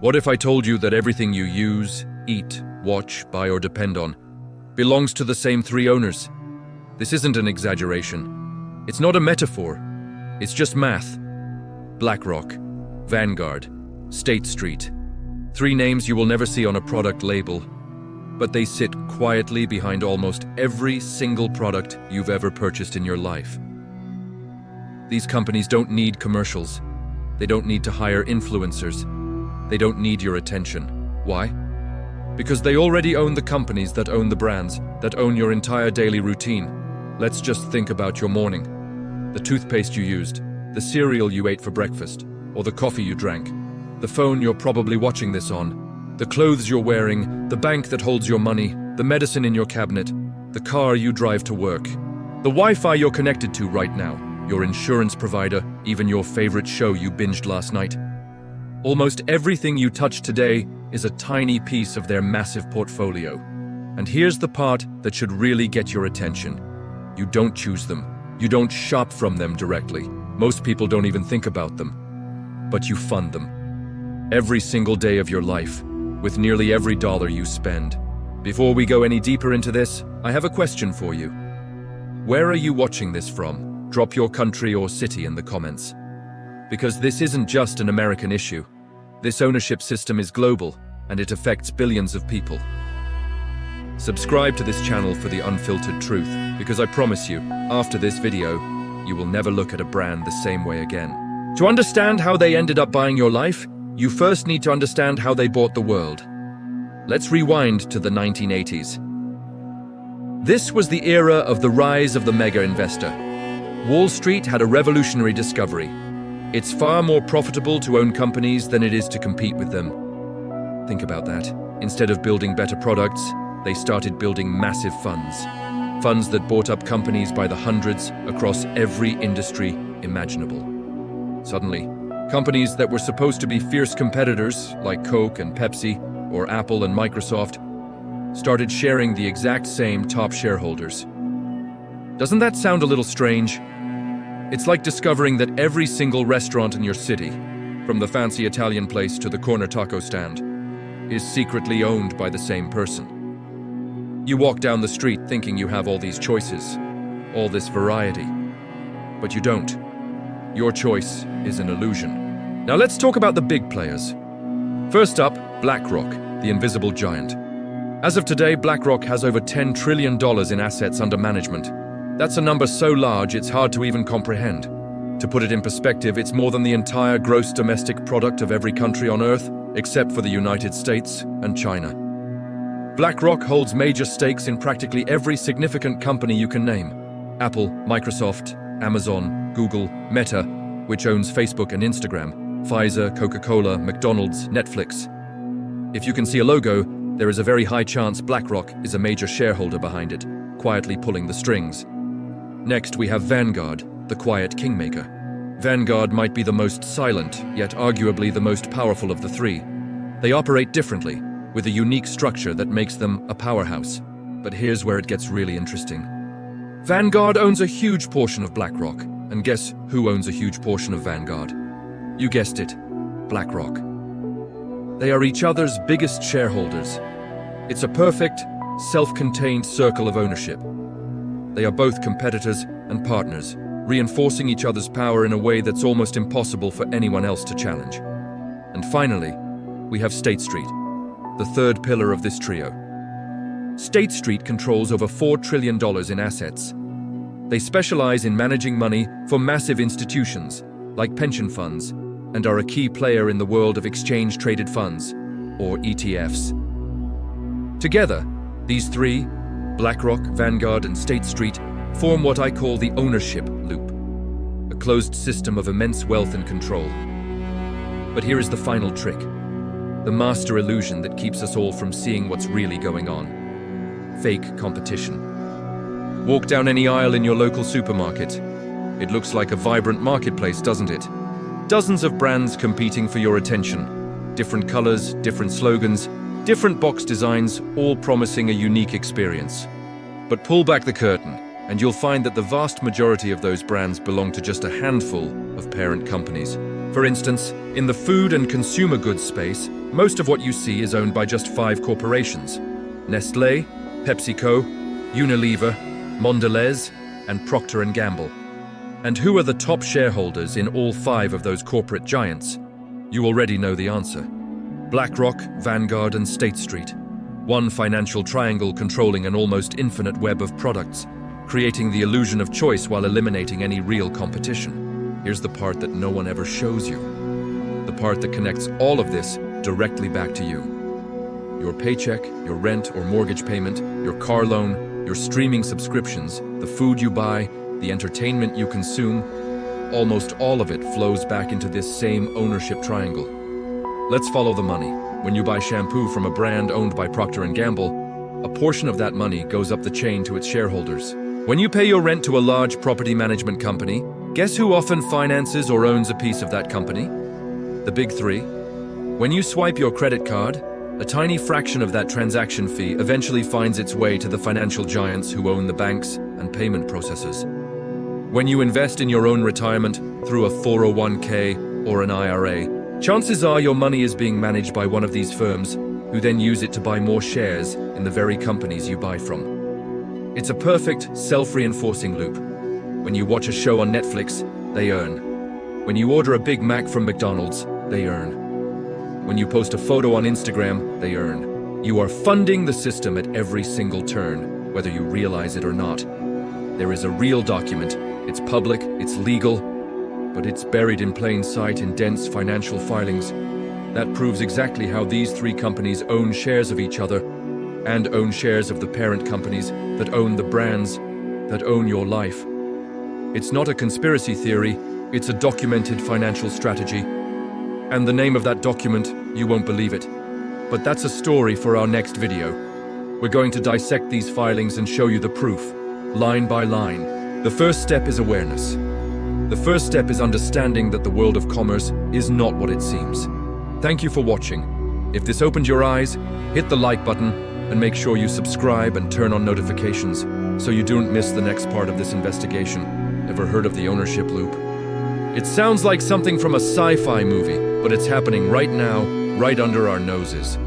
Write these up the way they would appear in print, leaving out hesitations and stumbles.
What if I told you that everything you use, eat, watch, buy, or depend on belongs to the same three owners? This isn't an exaggeration. It's not a metaphor. It's just math. BlackRock, Vanguard, State Street. Three names you will never see on a product label, but they sit quietly behind almost every single product you've ever purchased in your life. These companies don't need commercials. They don't need to hire influencers. They don't need your attention. Why? Because they already own the companies that own the brands, that own your entire daily routine. Let's just think about your morning. The toothpaste you used, the cereal you ate for breakfast, or the coffee you drank, the phone you're probably watching this on, the clothes you're wearing, the bank that holds your money, the medicine in your cabinet, the car you drive to work, the Wi-Fi you're connected to right now, your insurance provider, even your favorite show you binged last night. Almost everything you touch today is a tiny piece of their massive portfolio. And here's the part that should really get your attention. You don't choose them. You don't shop from them directly. Most people don't even think about them. But you fund them. Every single day of your life, with nearly every dollar you spend. Before we go any deeper into this, I have a question for you. Where are you watching this from? Drop your country or city in the comments. Because this isn't just an American issue. This ownership system is global, and it affects billions of people. Subscribe to this channel for the unfiltered truth, because I promise you, after this video, you will never look at a brand the same way again. To understand how they ended up buying your life, you first need to understand how they bought the world. Let's rewind to the 1980s. This was the era of the rise of the mega investor. Wall Street had a revolutionary discovery. It's far more profitable to own companies than it is to compete with them. Think about that. Instead of building better products, they started building massive funds. Funds that bought up companies by the hundreds across every industry imaginable. Suddenly, companies that were supposed to be fierce competitors, like Coke and Pepsi, or Apple and Microsoft, started sharing the exact same top shareholders. Doesn't that sound a little strange? It's like discovering that every single restaurant in your city, from the fancy Italian place to the corner taco stand, is secretly owned by the same person. You walk down the street thinking you have all these choices, all this variety, but you don't. Your choice is an illusion. Now let's talk about the big players. First up, BlackRock, the invisible giant. As of today, BlackRock has over $10 trillion in assets under management. That's a number so large it's hard to even comprehend. To put it in perspective, it's more than the entire gross domestic product of every country on Earth, except for the United States and China. BlackRock holds major stakes in practically every significant company you can name. Apple, Microsoft, Amazon, Google, Meta, which owns Facebook and Instagram, Pfizer, Coca-Cola, McDonald's, Netflix. If you can see a logo, there is a very high chance BlackRock is a major shareholder behind it, quietly pulling the strings. Next, we have Vanguard, the quiet kingmaker. Vanguard might be the most silent, yet arguably the most powerful of the three. They operate differently, with a unique structure that makes them a powerhouse. But here's where it gets really interesting. Vanguard owns a huge portion of BlackRock, and guess who owns a huge portion of Vanguard? You guessed it, BlackRock. They are each other's biggest shareholders. It's a perfect, self-contained circle of ownership. They are both competitors and partners, reinforcing each other's power in a way that's almost impossible for anyone else to challenge. And finally, we have State Street, the third pillar of this trio. State Street controls over $4 trillion in assets. They specialize in managing money for massive institutions, like pension funds, and are a key player in the world of exchange-traded funds, or ETFs. Together, these three, BlackRock, Vanguard, and State Street, form what I call the ownership loop, a closed system of immense wealth and control. But here is the final trick, the master illusion that keeps us all from seeing what's really going on. Fake competition. Walk down any aisle in your local supermarket. It looks like a vibrant marketplace, doesn't it? Dozens of brands competing for your attention. Different colors, different slogans, different box designs, all promising a unique experience. But pull back the curtain, and you'll find that the vast majority of those brands belong to just a handful of parent companies. For instance, in the food and consumer goods space, Most of what you see is owned by just 5 corporations: Nestlé, PepsiCo, Unilever, Mondelez, and Procter & Gamble. And who are the top shareholders in all 5 of those corporate giants? You already know the answer. BlackRock, Vanguard and State Street. One financial triangle controlling an almost infinite web of products, creating the illusion of choice while eliminating any real competition. Here's the part that no one ever shows you. The part that connects all of this directly back to you. Your paycheck, your rent or mortgage payment, your car loan, your streaming subscriptions, the food you buy, the entertainment you consume, almost all of it flows back into this same ownership triangle. Let's follow the money. When you buy shampoo from a brand owned by Procter & Gamble, a portion of that money goes up the chain to its shareholders. When you pay your rent to a large property management company, guess who often finances or owns a piece of that company? The big 3. When you swipe your credit card, a tiny fraction of that transaction fee eventually finds its way to the financial giants who own the banks and payment processors. When you invest in your own retirement through a 401k or an IRA, chances are your money is being managed by one of these firms who then use it to buy more shares in the very companies you buy from. It's a perfect, self-reinforcing loop. When you watch a show on Netflix, they earn. When you order a Big Mac from McDonald's, they earn. When you post a photo on Instagram, they earn. You are funding the system at every single turn, whether you realize it or not. There is a real document. It's public, it's legal, but it's buried in plain sight in dense financial filings. That proves exactly how these 3 companies own shares of each other and own shares of the parent companies that own the brands that own your life. It's not a conspiracy theory, it's a documented financial strategy. And the name of that document, you won't believe it. But that's a story for our next video. We're going to dissect these filings and show you the proof, line by line. The first step is awareness. The first step is understanding that the world of commerce is not what it seems. Thank you for watching. If this opened your eyes, hit the like button and make sure you subscribe and turn on notifications so you don't miss the next part of this investigation. Ever heard of the ownership loop? It sounds like something from a sci-fi movie, but it's happening right now, right under our noses.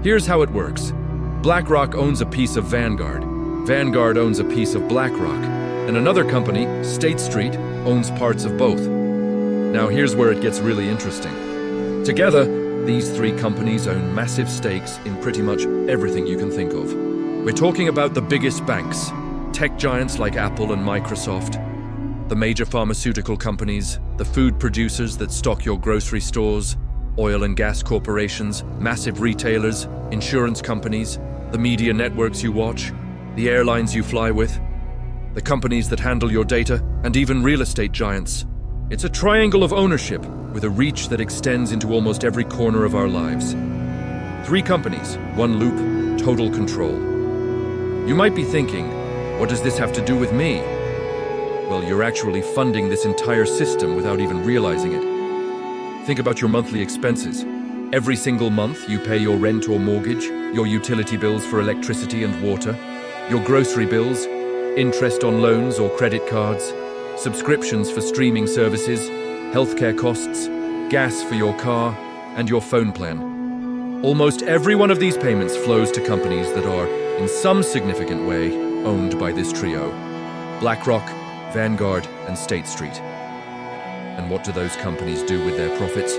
Here's how it works. BlackRock owns a piece of Vanguard. Vanguard owns a piece of BlackRock. And another company, State Street, owns parts of both. Now here's where it gets really interesting. Together, these 3 companies own massive stakes in pretty much everything you can think of. We're talking about the biggest banks, tech giants like Apple and Microsoft, the major pharmaceutical companies, the food producers that stock your grocery stores, oil and gas corporations, massive retailers, insurance companies, the media networks you watch, the airlines you fly with, the companies that handle your data, and even real estate giants. It's a triangle of ownership with a reach that extends into almost every corner of our lives. 3 companies, 1 loop, total control. You might be thinking, what does this have to do with me? Well, you're actually funding this entire system without even realizing it. Think about your monthly expenses. Every single month, you pay your rent or mortgage, your utility bills for electricity and water, your grocery bills, interest on loans or credit cards, subscriptions for streaming services, healthcare costs, gas for your car, and your phone plan. Almost every one of these payments flows to companies that are, in some significant way, owned by this trio: BlackRock, Vanguard, and State Street. And what do those companies do with their profits?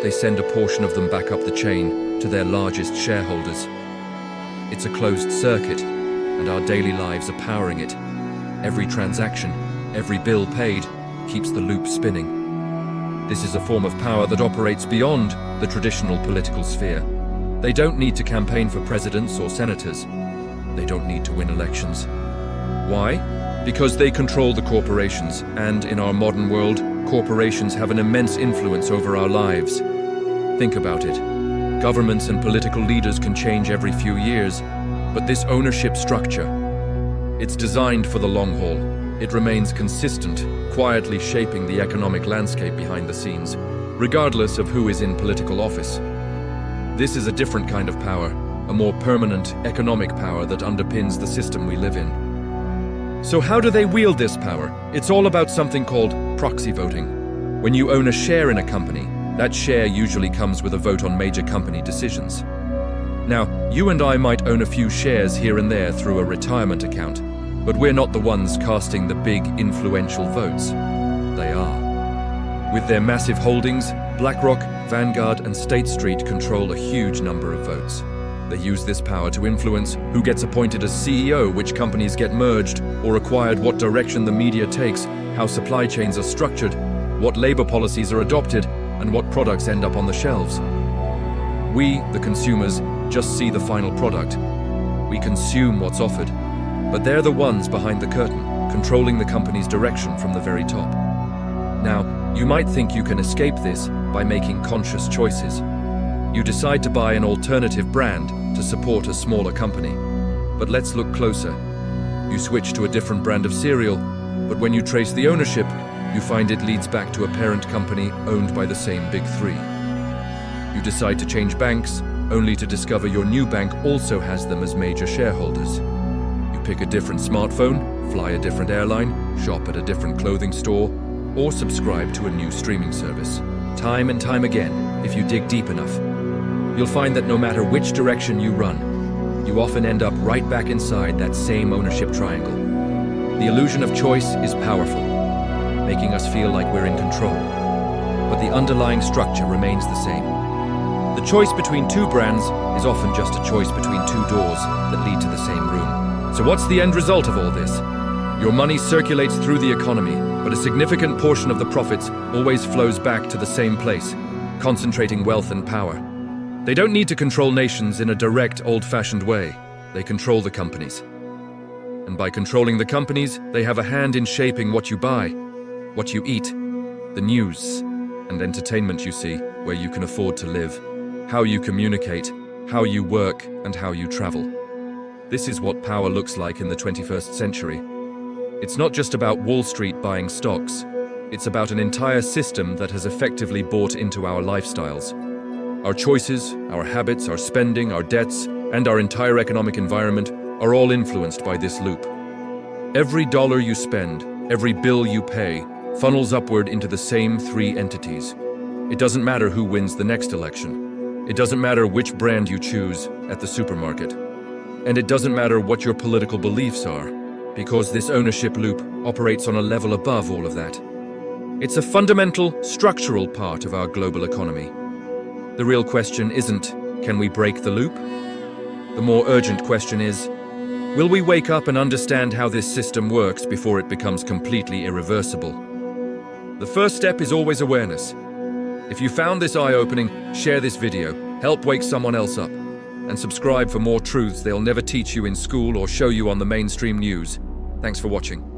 They send a portion of them back up the chain to their largest shareholders. It's a closed circuit, and our daily lives are powering it. Every transaction, every bill paid, keeps the loop spinning. This is a form of power that operates beyond the traditional political sphere. They don't need to campaign for presidents or senators. They don't need to win elections. Why? Because they control the corporations, and in our modern world, corporations have an immense influence over our lives. Think about it. Governments and political leaders can change every few years, but this ownership structure, it's designed for the long haul. It remains consistent, quietly shaping the economic landscape behind the scenes, regardless of who is in political office. This is a different kind of power, a more permanent economic power that underpins the system we live in. So how do they wield this power? It's all about something called proxy voting. When you own a share in a company, That share usually comes with a vote on major company decisions. Now, you and I might own a few shares here and there through a retirement account, but we're not the ones casting the big, influential votes. They are. With their massive holdings, BlackRock, Vanguard and State Street control a huge number of votes. They use this power to influence who gets appointed as CEO, which companies get merged or acquired, what direction the media takes, how supply chains are structured, what labor policies are adopted, and what products end up on the shelves. We, the consumers, just see the final product. We consume what's offered, but they're the ones behind the curtain, controlling the company's direction from the very top. Now, you might think you can escape this by making conscious choices. You decide to buy an alternative brand to support a smaller company. But let's look closer. You switch to a different brand of cereal, but when you trace the ownership, you find it leads back to a parent company owned by the same big three. You decide to change banks, only to discover your new bank also has them as major shareholders. You pick a different smartphone, fly a different airline, shop at a different clothing store, or subscribe to a new streaming service. Time and time again, if you dig deep enough, you'll find that no matter which direction you run, you often end up right back inside that same ownership triangle. The illusion of choice is powerful, making us feel like we're in control. But the underlying structure remains the same. The choice between two brands is often just a choice between two doors that lead to the same room. So what's the end result of all this? Your money circulates through the economy, but a significant portion of the profits always flows back to the same place, concentrating wealth and power. They don't need to control nations in a direct, old-fashioned way. They control the companies. And by controlling the companies, they have a hand in shaping what you buy, what you eat, the news and entertainment you see, where you can afford to live, how you communicate, how you work, and how you travel. This is what power looks like in the 21st century. It's not just about Wall Street buying stocks. It's about an entire system that has effectively bought into our lifestyles. Our choices, our habits, our spending, our debts, and our entire economic environment are all influenced by this loop. Every dollar you spend, every bill you pay, funnels upward into the same three entities. It doesn't matter who wins the next election. It doesn't matter which brand you choose at the supermarket. And it doesn't matter what your political beliefs are, because this ownership loop operates on a level above all of that. It's a fundamental, structural part of our global economy. The real question isn't, can we break the loop? The more urgent question is, will we wake up and understand how this system works before it becomes completely irreversible? The first step is always awareness. If you found this eye-opening, share this video, help wake someone else up, and subscribe for more truths they'll never teach you in school or show you on the mainstream news. Thanks for watching.